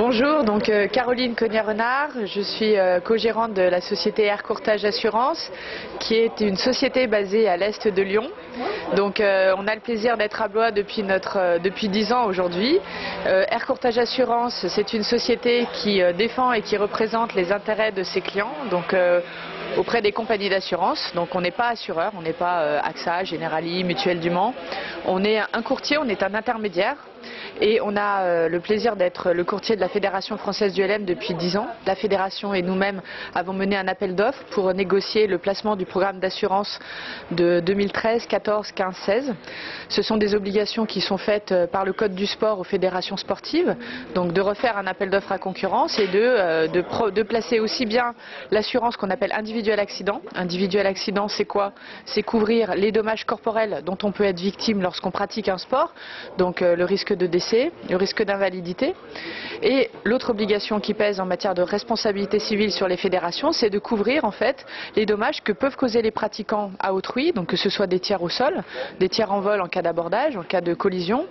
Bonjour, donc Caroline Cognier-Renard, je suis co-gérante de la société Air Courtage Assurance, qui est une société basée à l'est de Lyon. Donc on a le plaisir d'être à Blois depuis 10 ans aujourd'hui. Air Courtage Assurance, c'est une société qui défend et qui représente les intérêts de ses clients, donc auprès des compagnies d'assurance. Donc on n'est pas assureur, on n'est pas AXA, Generali, Mutuelle du Mans. On est un courtier, on est un intermédiaire. Et on a le plaisir d'être le courtier de la Fédération française du LM depuis 10 ans. La Fédération et nous-mêmes avons mené un appel d'offres pour négocier le placement du programme d'assurance de 2013, 14, 15, 16. Ce sont des obligations qui sont faites par le Code du sport aux fédérations sportives, donc de refaire un appel d'offres à concurrence et de placer aussi bien l'assurance qu'on appelle individuel accident. Individuel accident, c'est quoi? C'est couvrir les dommages corporels dont on peut être victime lorsqu'on pratique un sport, donc le risque de décès, le risque d'invalidité. Et l'autre obligation qui pèse en matière de responsabilité civile sur les fédérations, c'est de couvrir en fait les dommages que peuvent causer les pratiquants à autrui, donc que ce soit des tiers au sol, des tiers en vol en cas d'abordage, en cas de collision,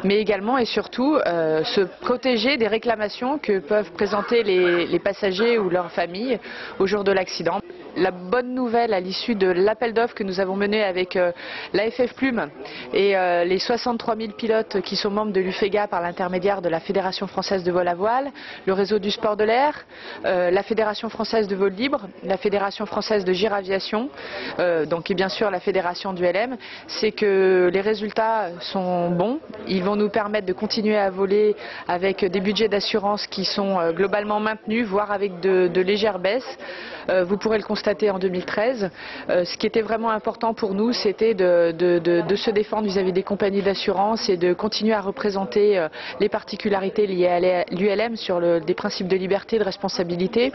mais également et surtout se protéger des réclamations que peuvent présenter les passagers ou leurs familles au jour de l'accident. La bonne nouvelle à l'issue de l'appel d'offres que nous avons mené avec l'AFF Plume et les 63 000 pilotes qui sont membres de l'UFEGA par l'intermédiaire de la Fédération française de vol à voile, le réseau du sport de l'air, la Fédération française de vol libre, la Fédération française de giraviation, donc et bien sûr la Fédération du LM, c'est que les résultats sont bons. Ils vont nous permettre de continuer à voler avec des budgets d'assurance qui sont globalement maintenus, voire avec de légères baisses. Vous pourrez le constater en 2013. Ce qui était vraiment important pour nous, c'était de se défendre vis-à-vis des compagnies d'assurance et de continuer à représenter les particularités liées à l'ULM sur des principes de liberté, de responsabilité.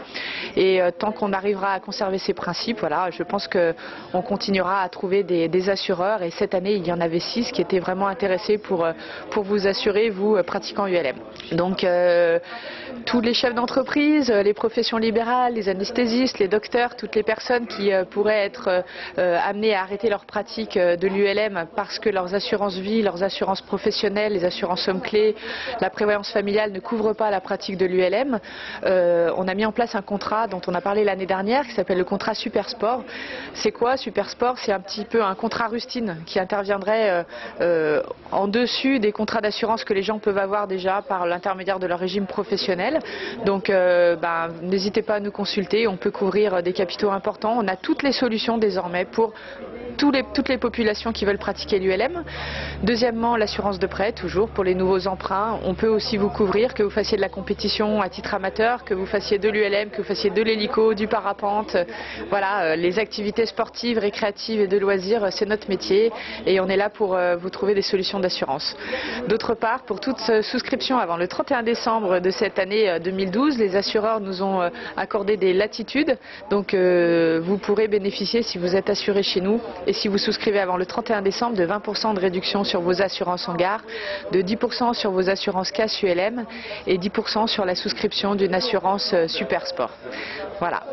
Et tant qu'on arrivera à conserver ces principes, voilà, je pense qu'on continuera à trouver des assureurs. Et cette année, il y en avait 6 qui étaient vraiment intéressés pour vous assurer, vous, pratiquants ULM. Donc, tous les chefs d'entreprise, les professions libérales, les anesthésistes, les docteurs, toutes les personnes qui pourraient être amenées à arrêter leur pratique de l'ULM parce que leurs assurances vie, leurs assurances professionnelles, les assurances sommes clés, la prévoyance familiale ne couvrent pas la pratique de l'ULM. On a mis en place un contrat dont on a parlé l'année dernière qui s'appelle le contrat Supersport. C'est quoi Supersport? C'est un petit peu un contrat rustine qui interviendrait en dessus des contrats d'assurance que les gens peuvent avoir déjà par l'intermédiaire de leur régime professionnel. Donc n'hésitez pas à nous consulter, on peut couvrir des capitaux importants. On a toutes les solutions désormais pour toutes les populations qui veulent pratiquer l'ULM. Deuxièmement, l'assurance de prêt, toujours pour les nouveaux emprunts. On peut aussi vous couvrir, que vous fassiez de la compétition à titre amateur, que vous fassiez de l'ULM, que vous fassiez de l'hélico, du parapente. Voilà, les activités sportives, récréatives et de loisirs, c'est notre métier et on est là pour vous trouver des solutions d'assurance. D'autre part, pour toute souscription avant le 31 décembre de cette année 2012, les assureurs nous ont accordé des latitudes. Donc vous pourrez bénéficier, si vous êtes assuré chez nous et si vous souscrivez avant le 31 décembre, de 20% de réduction sur vos assurances en gare, de 10% sur vos assurances CAS ULM et 10% sur la souscription d'une assurance Supersport. Voilà.